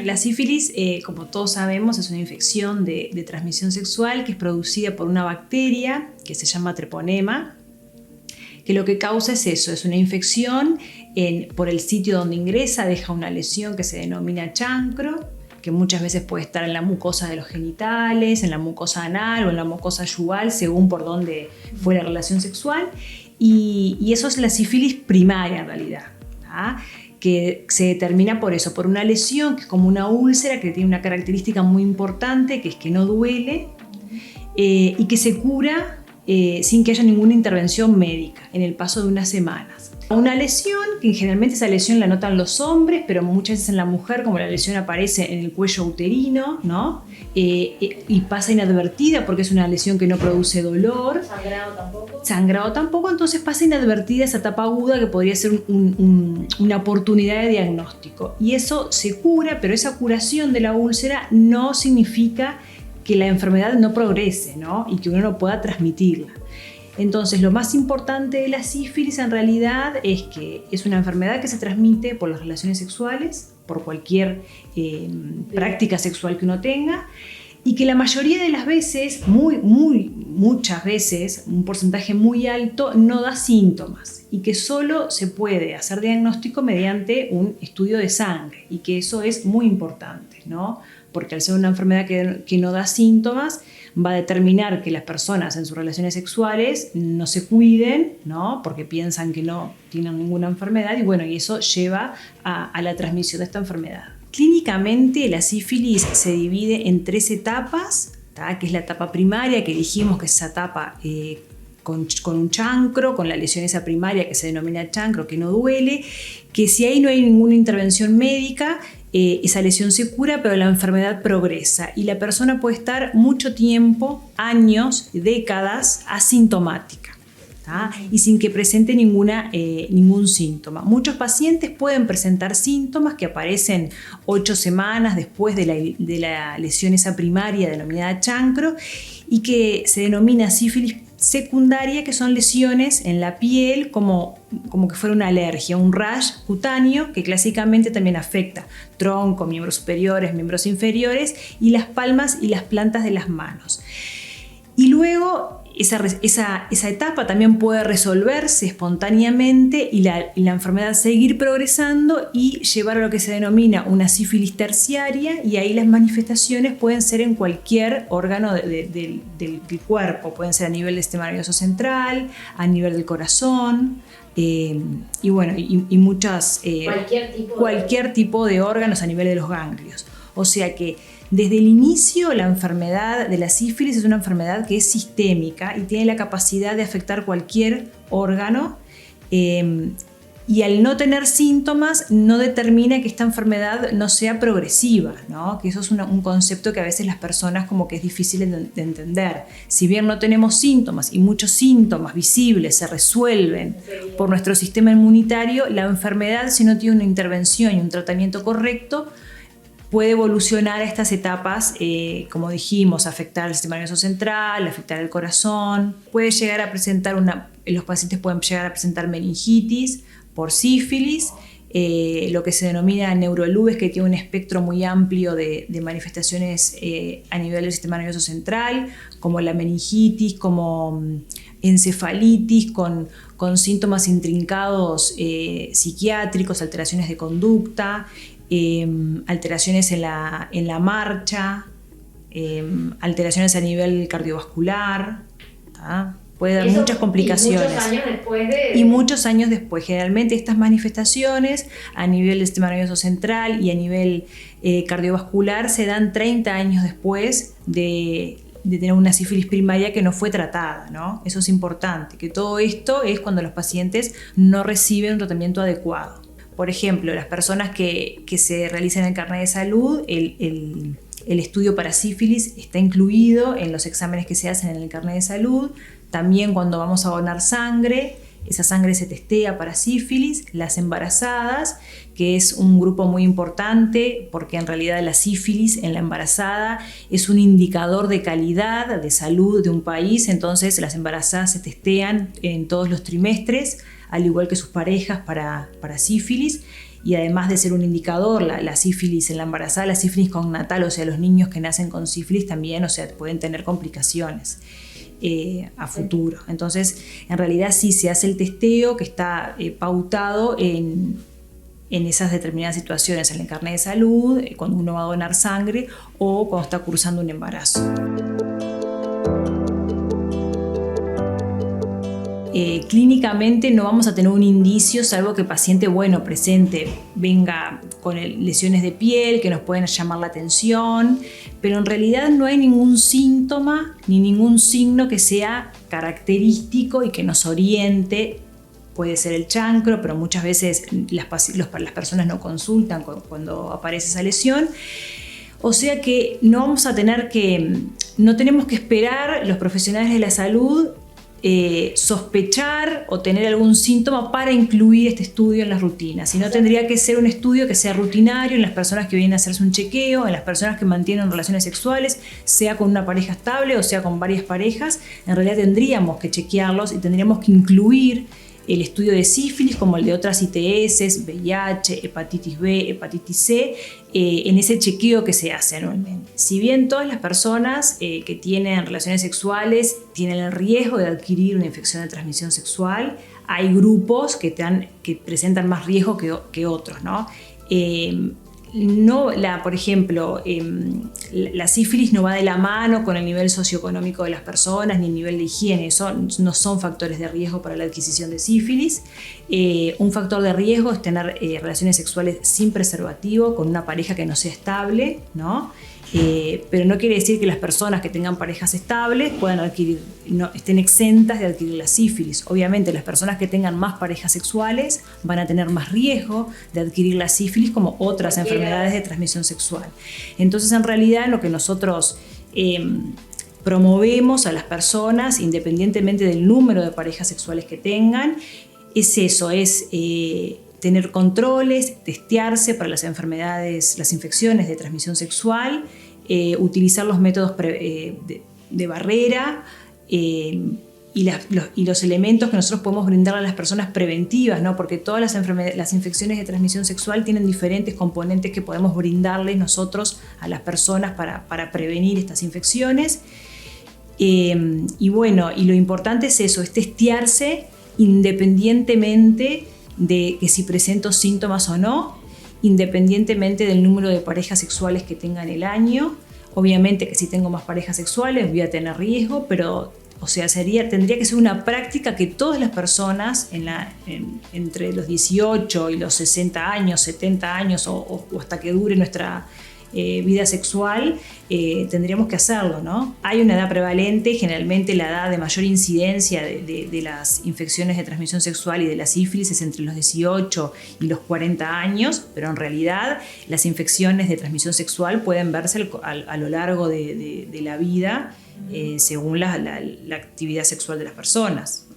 La sífilis, como todos sabemos, es una infección de transmisión sexual que es producida por una bacteria que se llama treponema, que lo que causa es eso, es una infección por el sitio donde ingresa, deja una lesión que se denomina chancro, que muchas veces puede estar en la mucosa de los genitales, en la mucosa anal o en la mucosa yugal, según por dónde fue la relación sexual, y eso es la sífilis primaria en realidad, ¿tá? Que se determina por eso, por una lesión que es como una úlcera que tiene una característica muy importante, que es que no duele y que se cura sin que haya ninguna intervención médica en el paso de unas semanas. Una lesión, que generalmente esa lesión la notan los hombres, pero muchas veces en la mujer, como la lesión aparece en el cuello uterino, ¿no? Y pasa inadvertida porque es una lesión que no produce dolor. ¿Sangrado tampoco? Sangrado tampoco, entonces pasa inadvertida esa etapa aguda que podría ser una oportunidad de diagnóstico. Y eso se cura, pero esa curación de la úlcera no significa que la enfermedad no progrese, ¿no? Y que uno no pueda transmitirla. Entonces, lo más importante de la sífilis en realidad es que es una enfermedad que se transmite por las relaciones sexuales, por cualquier práctica sexual que uno tenga, y que la mayoría de las veces, muchas veces, un porcentaje muy alto, no da síntomas y que solo se puede hacer diagnóstico mediante un estudio de sangre, y que eso es muy importante, ¿no? Porque al ser una enfermedad que no da síntomas, va a determinar que las personas en sus relaciones sexuales no se cuiden, ¿no? Porque piensan que no tienen ninguna enfermedad, y bueno, y eso lleva a la transmisión de esta enfermedad. Clínicamente, la sífilis se divide en 3 etapas, ¿tá? Que es la etapa primaria, que dijimos que es esa etapa con un chancro, con la lesión esa primaria que se denomina chancro, que no duele, que si ahí no hay ninguna intervención médica, esa lesión se cura, pero la enfermedad progresa y la persona puede estar mucho tiempo, años, décadas, asintomática, ¿tá? Y sin que presente ningún síntoma. Muchos pacientes pueden presentar síntomas que aparecen 8 semanas después de la lesión esa primaria denominada chancro, y que se denomina sífilis secundaria, que son lesiones en la piel como que fuera una alergia, un rash cutáneo que clásicamente también afecta tronco, miembros superiores, miembros inferiores y las palmas y las plantas de las manos. Y luego esa etapa también puede resolverse espontáneamente y la enfermedad seguir progresando y llevar a lo que se denomina una sífilis terciaria, y ahí las manifestaciones pueden ser en cualquier órgano del cuerpo, pueden ser a nivel del sistema nervioso central, a nivel del corazón, y bueno, y muchas cualquier tipo de órganos a nivel de los ganglios. O sea que desde el inicio la enfermedad de la sífilis es una enfermedad que es sistémica y tiene la capacidad de afectar cualquier órgano, y al no tener síntomas no determina que esta enfermedad no sea progresiva, ¿no? Que eso es un concepto que a veces las personas como que es difícil de entender. Si bien no tenemos síntomas y muchos síntomas visibles se resuelven por nuestro sistema inmunitario, la enfermedad, si no tiene una intervención y un tratamiento correcto, puede evolucionar a estas etapas, como dijimos, afectar el sistema nervioso central, afectar el corazón. Puede llegar a presentar los pacientes pueden llegar a presentar meningitis por sífilis, lo que se denomina neurolubes, que tiene un espectro muy amplio de manifestaciones a nivel del sistema nervioso central, como la meningitis, como encefalitis, con síntomas intrincados psiquiátricos, alteraciones de conducta, alteraciones en la marcha, alteraciones a nivel cardiovascular, ¿tá? Puede dar muchas complicaciones. Y muchos años después. Generalmente estas manifestaciones a nivel del sistema nervioso central y a nivel cardiovascular se dan 30 años después de tener una sífilis primaria que no fue tratada, ¿no? Eso es importante, que todo esto es cuando los pacientes no reciben un tratamiento adecuado. Por ejemplo, las personas que se realizan el carnet de salud, el estudio para sífilis está incluido en los exámenes que se hacen en el carnet de salud. También cuando vamos a donar sangre, esa sangre se testea para sífilis. Las embarazadas, que es un grupo muy importante porque en realidad la sífilis en la embarazada es un indicador de calidad, de salud de un país. Entonces las embarazadas se testean en todos los trimestres, al igual que sus parejas para sífilis. y además de ser un indicador, la sífilis en la embarazada, la sífilis cognatal, o sea, los niños que nacen con sífilis también, o sea, pueden tener complicaciones a futuro. Entonces, en realidad sí se hace el testeo que está pautado en esas determinadas situaciones, en el carnet de salud, cuando uno va a donar sangre o cuando está cursando un embarazo. Clínicamente no vamos a tener un indicio, salvo que el paciente presente venga con lesiones de piel que nos pueden llamar la atención, pero en realidad no hay ningún síntoma ni ningún signo que sea característico y que nos oriente. Puede ser el chancro, pero muchas veces las personas no consultan cuando aparece esa lesión. O sea que no tenemos que esperar los profesionales de la salud sospechar o tener algún síntoma para incluir este estudio en las rutinas, sino tendría que ser un estudio que sea rutinario en las personas que vienen a hacerse un chequeo, en las personas que mantienen relaciones sexuales, sea con una pareja estable o sea con varias parejas. En realidad tendríamos que chequearlos y tendríamos que incluir el estudio de sífilis como el de otras ITS, VIH, hepatitis B, hepatitis C, en ese chequeo que se hace anualmente. Si bien todas las personas que tienen relaciones sexuales tienen el riesgo de adquirir una infección de transmisión sexual, hay grupos que presentan más riesgo que otros, ¿no? Por ejemplo, la sífilis no va de la mano con el nivel socioeconómico de las personas ni el nivel de higiene. Eso no son factores de riesgo para la adquisición de sífilis. Un factor de riesgo es tener relaciones sexuales sin preservativo con una pareja que no sea estable, ¿no? Pero no quiere decir que las personas que tengan parejas estables estén exentas de adquirir la sífilis. Obviamente las personas que tengan más parejas sexuales van a tener más riesgo de adquirir la sífilis como otras enfermedades de transmisión sexual. Entonces en realidad lo que nosotros promovemos a las personas, independientemente del número de parejas sexuales que tengan, es eso, tener controles, testearse para las infecciones de transmisión sexual, utilizar los métodos de barrera y los elementos que nosotros podemos brindarle a las personas preventivas, ¿no? Porque todas las infecciones de transmisión sexual tienen diferentes componentes que podemos brindarles nosotros a las personas para prevenir estas infecciones. Y lo importante es eso, es testearse independientemente de que si presento síntomas o no, independientemente del número de parejas sexuales que tenga en el año. Obviamente que si tengo más parejas sexuales voy a tener riesgo, pero tendría que ser una práctica que todas las personas entre los 18 y los 60 años, 70 años o hasta que dure nuestra vida sexual, tendríamos que hacerlo, ¿no? Hay una edad prevalente, generalmente la edad de mayor incidencia de las infecciones de transmisión sexual y de la sífilis es entre los 18 y los 40 años, pero en realidad las infecciones de transmisión sexual pueden verse a lo largo de la vida según la actividad sexual de las personas.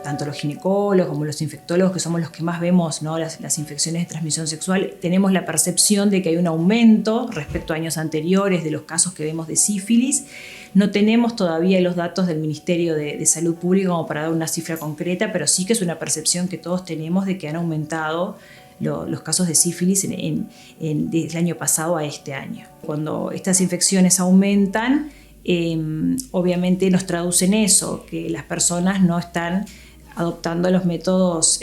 Tanto los ginecólogos como los infectólogos, que somos los que más vemos, ¿no? las infecciones de transmisión sexual, tenemos la percepción de que hay un aumento respecto a años anteriores de los casos que vemos de sífilis. No tenemos todavía los datos del Ministerio de Salud Pública como para dar una cifra concreta, pero sí que es una percepción que todos tenemos de que han aumentado los casos de sífilis desde el año pasado a este año. Cuando estas infecciones aumentan, obviamente nos traduce en eso, que las personas no están adoptando los métodos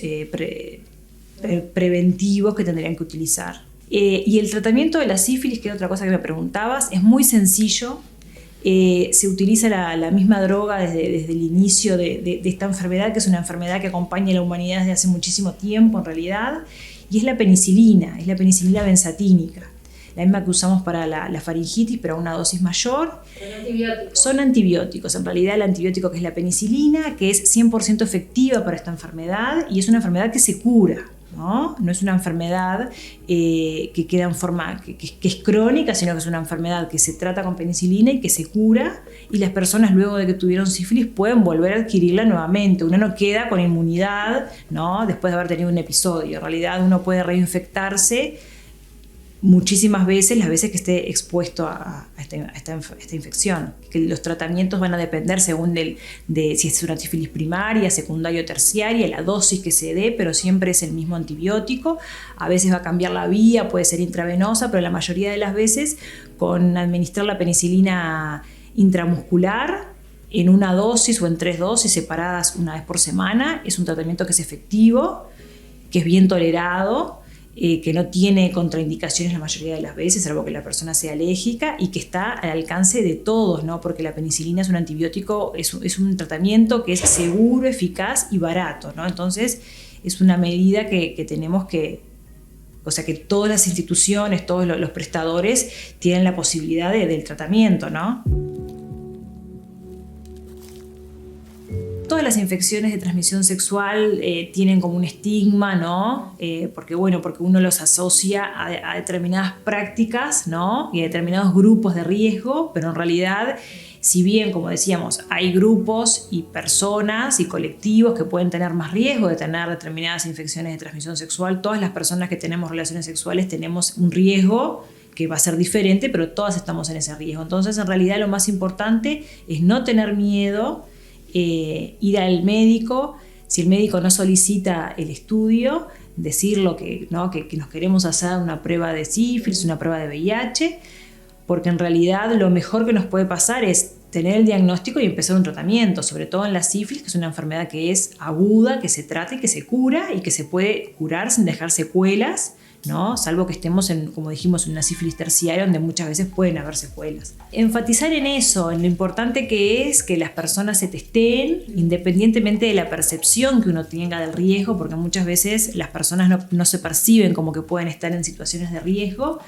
preventivos que tendrían que utilizar. Y el tratamiento de la sífilis, que es otra cosa que me preguntabas, es muy sencillo. Se utiliza la misma droga desde el inicio de esta enfermedad, que es una enfermedad que acompaña a la humanidad desde hace muchísimo tiempo en realidad, y es la penicilina benzatínica. La misma que usamos para la faringitis, pero a una dosis mayor. Son antibióticos. En realidad el antibiótico que es la penicilina, que es 100% efectiva para esta enfermedad y es una enfermedad que se cura, ¿no? No es una enfermedad que queda en forma, que es crónica, sino que es una enfermedad que se trata con penicilina y que se cura, y las personas luego de que tuvieron sífilis pueden volver a adquirirla nuevamente. Uno no queda con inmunidad, ¿no? Después de haber tenido un episodio. En realidad uno puede reinfectarse muchísimas veces, las veces que esté expuesto a esta infección. Que los tratamientos van a depender según de si es una sífilis primaria, secundaria o terciaria, la dosis que se dé, pero siempre es el mismo antibiótico. A veces va a cambiar la vía, puede ser intravenosa, pero la mayoría de las veces con administrar la penicilina intramuscular en una dosis o en 3 dosis separadas una vez por semana, es un tratamiento que es efectivo, que es bien tolerado, que no tiene contraindicaciones la mayoría de las veces, salvo que la persona sea alérgica, y que está al alcance de todos, ¿no? Porque la penicilina es un antibiótico, es un tratamiento que es seguro, eficaz y barato, ¿no? Entonces es una medida que tenemos que, o sea, que todas las instituciones, todos los prestadores tienen la posibilidad del tratamiento, ¿no? Todas las infecciones de transmisión sexual tienen como un estigma, ¿no? Porque uno los asocia a determinadas prácticas, ¿no? Y a determinados grupos de riesgo, pero en realidad, si bien, como decíamos, hay grupos y personas y colectivos que pueden tener más riesgo de tener determinadas infecciones de transmisión sexual, todas las personas que tenemos relaciones sexuales tenemos un riesgo que va a ser diferente, pero todas estamos en ese riesgo. Entonces, en realidad, lo más importante es no tener miedo, ir al médico, si el médico no solicita el estudio, decirlo que nos queremos hacer una prueba de sífilis, una prueba de VIH, porque en realidad lo mejor que nos puede pasar es tener el diagnóstico y empezar un tratamiento, sobre todo en la sífilis, que es una enfermedad que es aguda, que se trata y que se cura y que se puede curar sin dejar secuelas, ¿no? Salvo que estemos como dijimos, en una sífilis terciaria, donde muchas veces pueden haber secuelas. Enfatizar en eso, en lo importante que es que las personas se testeen, independientemente de la percepción que uno tenga del riesgo, porque muchas veces las personas no se perciben como que pueden estar en situaciones de riesgo,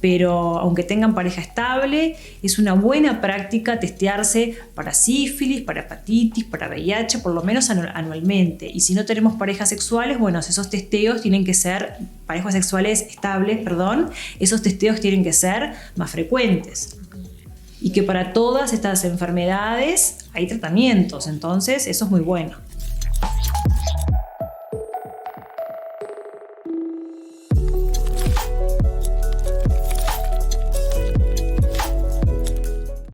pero aunque tengan pareja estable, es una buena práctica testearse para sífilis, para hepatitis, para VIH, por lo menos anualmente. Y si no tenemos parejas sexuales, bueno, esos testeos tienen que ser, parejas sexuales estables, esos testeos tienen que ser más frecuentes. Y que para todas estas enfermedades hay tratamientos, entonces eso es muy bueno.